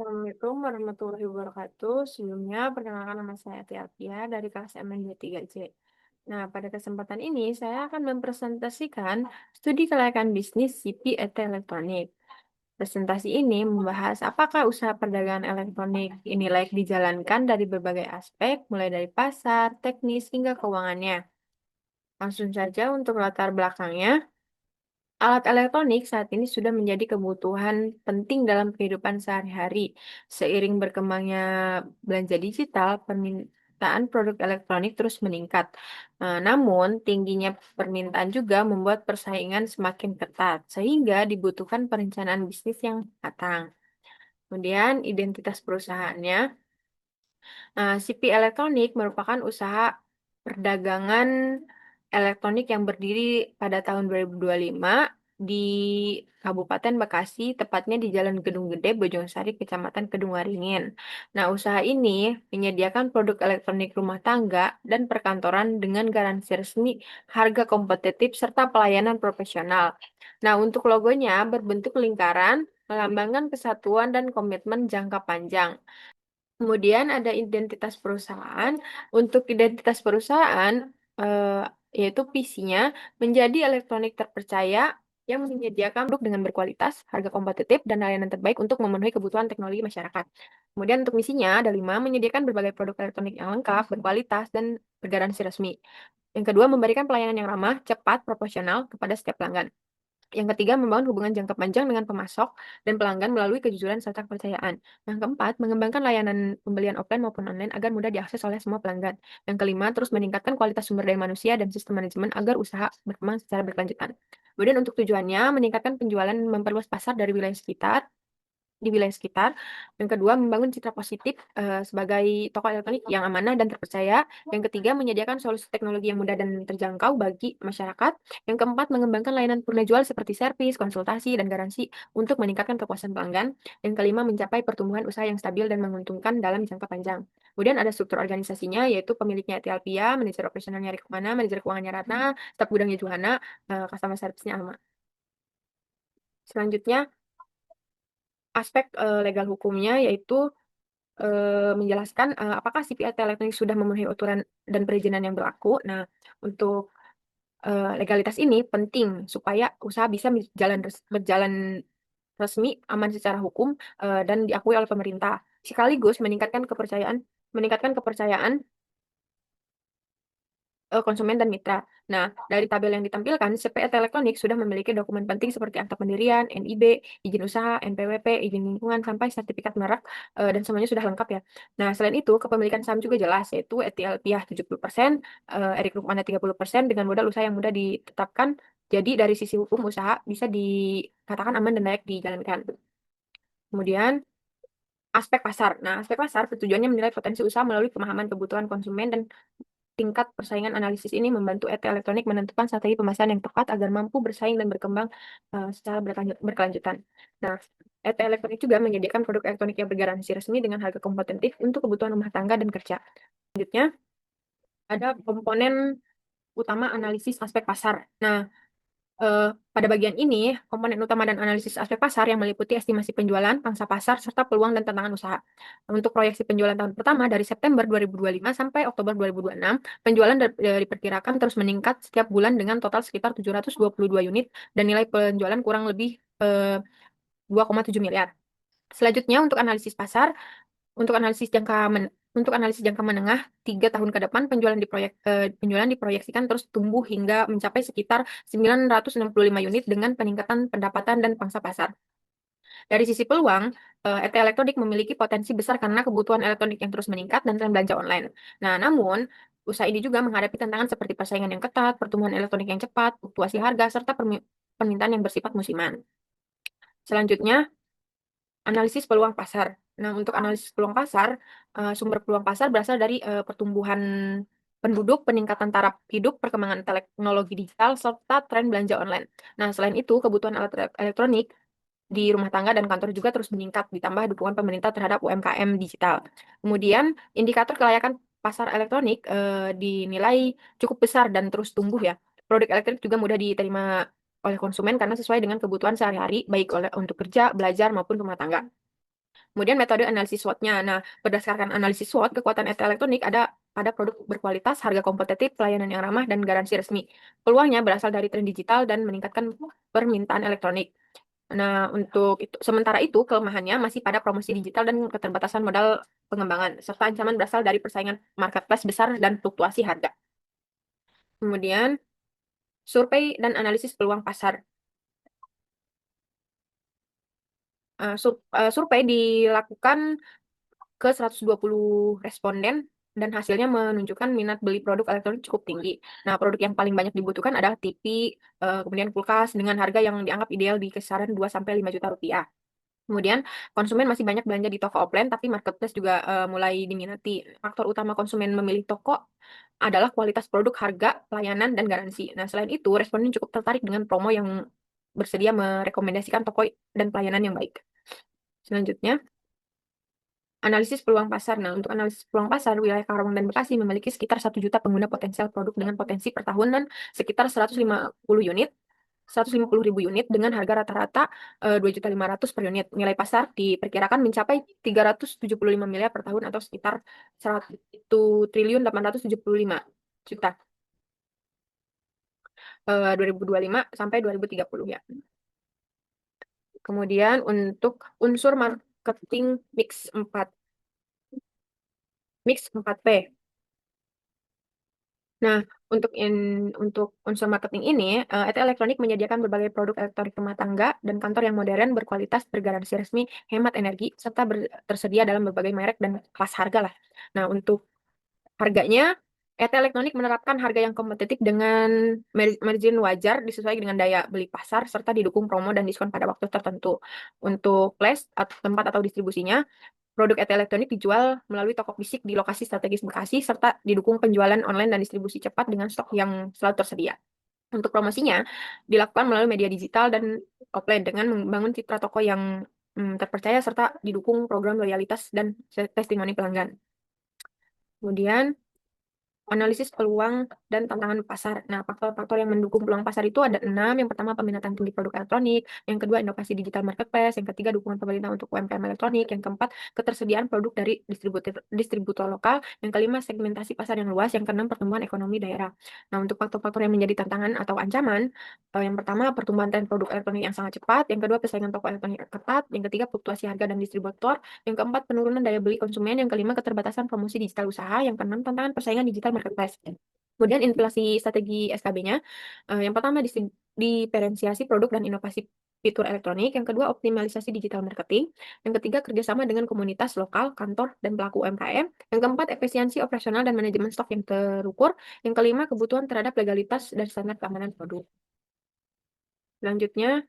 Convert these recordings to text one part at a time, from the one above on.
Assalamualaikum warahmatullahi wabarakatuh. Sebelumnya, perkenalkan nama saya Tiatia dari kelas MN23C. Nah, pada kesempatan ini saya akan mempresentasikan studi kelayakan bisnis CP ET Elektronik. Presentasi ini membahas apakah usaha perdagangan elektronik ini layak dijalankan dari berbagai aspek, mulai dari pasar, teknis, hingga keuangannya. Langsung saja untuk latar belakangnya. Alat elektronik saat ini sudah menjadi kebutuhan penting dalam kehidupan sehari-hari. Seiring berkembangnya belanja digital, permintaan produk elektronik terus meningkat. Namun, tingginya permintaan juga membuat persaingan semakin ketat, sehingga dibutuhkan perencanaan bisnis yang matang. Kemudian, identitas perusahaannya. CP Elektronik merupakan usaha perdagangan elektronik yang berdiri pada tahun 2025 di Kabupaten Bekasi, tepatnya di Jalan Gedung Gede, Bojongsari, Kecamatan Kedungwaringin. Nah, usaha ini menyediakan produk elektronik rumah tangga dan perkantoran dengan garansi resmi, harga kompetitif, serta pelayanan profesional. Nah, untuk logonya berbentuk lingkaran, melambangkan kesatuan dan komitmen jangka panjang. Kemudian ada identitas perusahaan. Untuk identitas perusahaan, eh, yaitu PC-nya, menjadi elektronik terpercaya yang menyediakan produk dengan berkualitas, harga kompetitif, dan layanan terbaik untuk memenuhi kebutuhan teknologi masyarakat. Kemudian untuk misinya ada 5, menyediakan berbagai produk elektronik yang lengkap, berkualitas, dan bergaransi resmi. Yang kedua, memberikan pelayanan yang ramah, cepat, proporsional kepada setiap pelanggan. Yang ketiga, membangun hubungan jangka panjang dengan pemasok dan pelanggan melalui kejujuran serta kepercayaan. Yang keempat, mengembangkan layanan pembelian offline maupun online agar mudah diakses oleh semua pelanggan. Yang kelima, terus meningkatkan kualitas sumber daya manusia dan sistem manajemen agar usaha berkembang secara berkelanjutan. Kemudian untuk tujuannya, meningkatkan penjualan, memperluas pasar dari wilayah sekitar, di wilayah sekitar. Yang kedua, membangun citra positif sebagai toko elektronik yang amanah dan terpercaya. Yang ketiga, menyediakan solusi teknologi yang mudah dan terjangkau bagi masyarakat. Yang keempat, mengembangkan layanan purna jual seperti servis, konsultasi, dan garansi untuk meningkatkan kepuasan pelanggan. Yang kelima, mencapai pertumbuhan usaha yang stabil dan menguntungkan dalam jangka panjang. Kemudian ada struktur organisasinya, yaitu pemiliknya Etialpia, manajer operasionalnya Rikumana, manajer keuangannya Ratna, staf gudangnya Juhana, customer service-nya Alma. Selanjutnya, aspek legal hukumnya yaitu menjelaskan apakah CPA elektronik sudah memenuhi aturan dan perizinan yang berlaku. Nah, untuk legalitas ini penting supaya usaha bisa berjalan resmi, aman secara hukum, dan diakui oleh pemerintah. Sekaligus meningkatkan kepercayaan konsumen dan mitra. Nah, dari tabel yang ditampilkan, CPET Elektronik sudah memiliki dokumen penting seperti akta pendirian, NIB, izin usaha, NPWP, izin lingkungan, sampai sertifikat merek, dan semuanya sudah lengkap ya. Nah, selain itu, kepemilikan saham juga jelas, yaitu ETL Piah 70%, Erik Rukmana 30%, dengan modal usaha yang mudah ditetapkan. Jadi, dari sisi hukum usaha bisa dikatakan aman dan layak dijalankan. Kemudian, aspek pasar. Nah, aspek pasar tujuannya menilai potensi usaha melalui pemahaman kebutuhan konsumen dan tingkat persaingan. Analisis ini membantu ET Elektronik menentukan strategi pemasaran yang tepat agar mampu bersaing dan berkembang secara berkelanjutan. Nah, ET Elektronik juga menyediakan produk elektronik yang bergaransi resmi dengan harga kompetitif untuk kebutuhan rumah tangga dan kerja. Selanjutnya, ada komponen utama analisis aspek pasar. Nah, Eh, pada bagian ini, komponen utama dan analisis aspek pasar yang meliputi estimasi penjualan, pangsa pasar, serta peluang dan tantangan usaha. Untuk proyeksi penjualan tahun pertama dari September 2025 sampai Oktober 2026, penjualan diperkirakan terus meningkat setiap bulan dengan total sekitar 722 unit dan nilai penjualan kurang lebih 2,7 miliar. Selanjutnya, untuk analisis jangka untuk analisis jangka menengah 3 tahun ke depan, penjualan diproyeksikan terus tumbuh hingga mencapai sekitar 965 unit dengan peningkatan pendapatan dan pangsa pasar. Dari sisi peluang, ET Elektronik memiliki potensi besar karena kebutuhan elektronik yang terus meningkat dan tren belanja online. Nah, namun usaha ini juga menghadapi tantangan seperti persaingan yang ketat, pertumbuhan elektronik yang cepat, fluktuasi harga, serta permintaan yang bersifat musiman. Selanjutnya, analisis peluang pasar. Nah, untuk analisis peluang pasar, sumber peluang pasar berasal dari pertumbuhan penduduk, peningkatan taraf hidup, perkembangan teknologi digital, serta tren belanja online. Nah, selain itu, kebutuhan alat elektronik di rumah tangga dan kantor juga terus meningkat, ditambah dukungan pemerintah terhadap UMKM digital. Kemudian, indikator kelayakan pasar elektronik dinilai cukup besar dan terus tumbuh ya. Produk elektronik juga mudah diterima oleh konsumen karena sesuai dengan kebutuhan sehari-hari, baik untuk kerja, belajar, maupun rumah tangga. Kemudian metode analisis SWOT-nya. Nah, berdasarkan analisis SWOT, kekuatan ET Elektronik ada pada produk berkualitas, harga kompetitif, pelayanan yang ramah, dan garansi resmi. Peluangnya berasal dari tren digital dan meningkatkan permintaan elektronik. Nah, untuk itu, sementara itu kelemahannya masih pada promosi digital dan keterbatasan modal pengembangan, serta ancaman berasal dari persaingan marketplace besar dan fluktuasi harga. Kemudian, survei dan analisis peluang pasar. Survei dilakukan ke 120 responden dan hasilnya menunjukkan minat beli produk elektronik cukup tinggi. Nah, produk yang paling banyak dibutuhkan adalah TV, kemudian kulkas dengan harga yang dianggap ideal di kisaran 2 sampai 5 juta rupiah. Kemudian, konsumen masih banyak belanja di toko offline, tapi marketplace juga mulai diminati. Faktor utama konsumen memilih toko adalah kualitas produk, harga, pelayanan, dan garansi. Nah, selain itu, responden cukup tertarik dengan promo yang bersedia merekomendasikan toko dan pelayanan yang baik. Selanjutnya, analisis peluang pasar. Nah, untuk analisis peluang pasar, wilayah Karawang dan Bekasi memiliki sekitar 1 juta pengguna potensial produk dengan potensi per tahunan sekitar 150 unit, 150 ribu unit dengan harga rata-rata 2.500.000 per unit. Nilai pasar diperkirakan mencapai 375 miliar per tahun atau sekitar 1 triliun 875 juta 2025 sampai 2030 ya. Kemudian untuk unsur marketing mix 4P. Nah, untuk unsur marketing ini, ET Elektronik menyediakan berbagai produk elektronik rumah tangga dan kantor yang modern, berkualitas, bergaransi resmi, hemat energi, serta tersedia dalam berbagai merek dan kelas harga lah. Nah, untuk harganya, ET Elektronik menerapkan harga yang kompetitif dengan margin wajar disesuaikan dengan daya beli pasar, serta didukung promo dan diskon pada waktu tertentu. Untuk place, atau tempat atau distribusinya, produk ET Elektronik dijual melalui toko fisik di lokasi strategis Bekasi, serta didukung penjualan online dan distribusi cepat dengan stok yang selalu tersedia. Untuk promosinya, dilakukan melalui media digital dan offline dengan membangun citra toko yang terpercaya, serta didukung program loyalitas dan testimoni pelanggan. Kemudian, analisis peluang dan tantangan pasar. Nah, faktor-faktor yang mendukung peluang pasar itu ada 6. Yang pertama, peminatan tinggi produk elektronik. Yang kedua, inovasi digital marketplace. Yang ketiga, dukungan pemerintah untuk UMKM elektronik. Yang keempat, ketersediaan produk dari distributor lokal. Yang kelima, segmentasi pasar yang luas. Yang keenam, pertumbuhan ekonomi daerah. Nah, untuk faktor-faktor yang menjadi tantangan atau ancaman, yang pertama, pertumbuhan tren produk elektronik yang sangat cepat. Yang kedua, persaingan toko elektronik ketat. Yang ketiga, fluktuasi harga dan distributor. Yang keempat, penurunan daya beli konsumen. Yang kelima, keterbatasan promosi digital usaha. Yang keenam, tantangan persaingan digital marketplace. Kemudian inflasi strategi SKB-nya, yang pertama diferensiasi produk dan inovasi fitur elektronik. Yang kedua, optimalisasi digital marketing. Yang ketiga, kerjasama dengan komunitas lokal, kantor, dan pelaku UMKM. Yang keempat, efisiensi operasional dan manajemen stok yang terukur. Yang kelima, kebutuhan terhadap legalitas dan standar keamanan produk. Selanjutnya,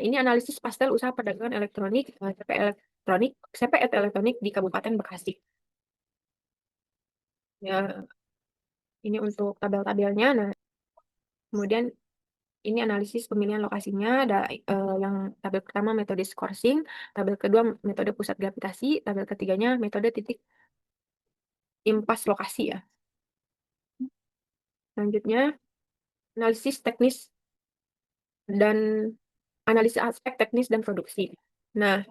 ini analisis pastel usaha perdagangan elektronik, CPET elektronik di Kabupaten Bekasi. Ya, ini untuk tabel-tabelnya. Nah, kemudian ini analisis pemilihan lokasinya. Ada yang tabel pertama metode sourcing, tabel kedua metode pusat gravitasi, tabel ketiganya metode titik impas lokasi ya. Selanjutnya, analisis teknis dan analisis aspek teknis dan produksi. Nah,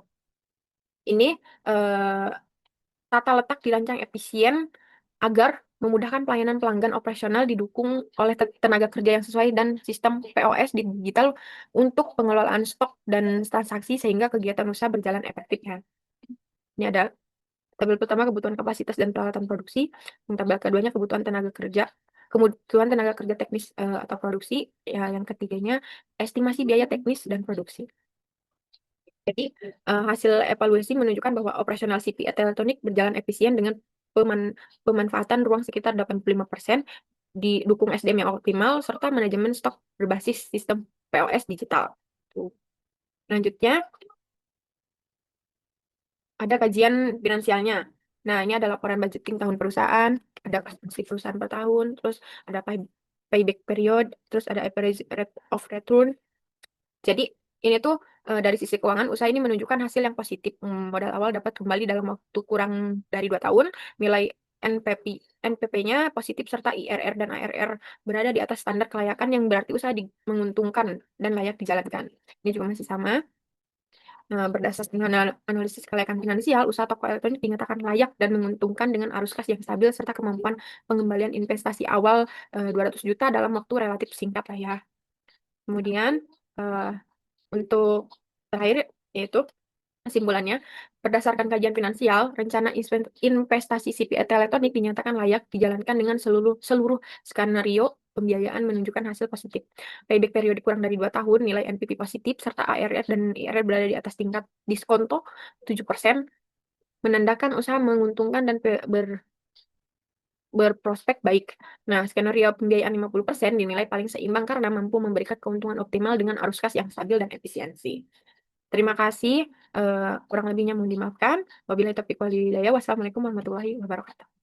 ini eh, tata letak dirancang efisien agar memudahkan pelayanan pelanggan, operasional didukung oleh tenaga kerja yang sesuai, dan sistem POS di digital untuk pengelolaan stok dan transaksi sehingga kegiatan usaha berjalan efektif ya. Ini ada tabel pertama kebutuhan kapasitas dan peralatan produksi, yang tabel keduanya kebutuhan tenaga kerja, kebutuhan tenaga kerja teknis atau produksi, ya, yang ketiganya estimasi biaya teknis dan produksi. Jadi, hasil evaluasi menunjukkan bahwa operasional CPET elektronik berjalan efisien dengan pemanfaatan ruang sekitar 85%, didukung SDM yang optimal, serta manajemen stok berbasis sistem POS digital. Tuh. Selanjutnya, ada kajian finansialnya. Nah, ini ada laporan budgeting tahun perusahaan, ada konsumsi perusahaan per tahun, terus ada payback period, terus ada average rate of return. Jadi, ini tuh dari sisi keuangan, usaha ini menunjukkan hasil yang positif. Modal awal dapat kembali dalam waktu kurang dari 2 tahun. Nilai NPP-nya positif, serta IRR dan ARR berada di atas standar kelayakan, yang berarti usaha menguntungkan dan layak dijalankan. Ini juga masih sama. Nah, berdasarkan analisis kelayakan finansial, usaha toko elektronik dinyatakan layak dan menguntungkan dengan arus kas yang stabil serta kemampuan pengembalian investasi awal 200 juta dalam waktu relatif singkat lah ya. Kemudian eh, untuk terakhir yaitu kesimpulannya, berdasarkan kajian finansial, rencana investasi CPET elektronik dinyatakan layak dijalankan dengan seluruh seluruh skenario pembiayaan menunjukkan hasil positif. Payback periode kurang dari 2 tahun, nilai NPV positif, serta ARR dan IRR berada di atas tingkat diskonto 7%, menandakan usaha menguntungkan dan berprospek baik. Nah, skenario pembiayaan 50% dinilai paling seimbang karena mampu memberikan keuntungan optimal dengan arus kas yang stabil dan efisiensi. Terima kasih. Kurang lebihnya mohon dimaafkan. Wabillahi taufiq wal hidayah. Wassalamualaikum warahmatullahi wabarakatuh.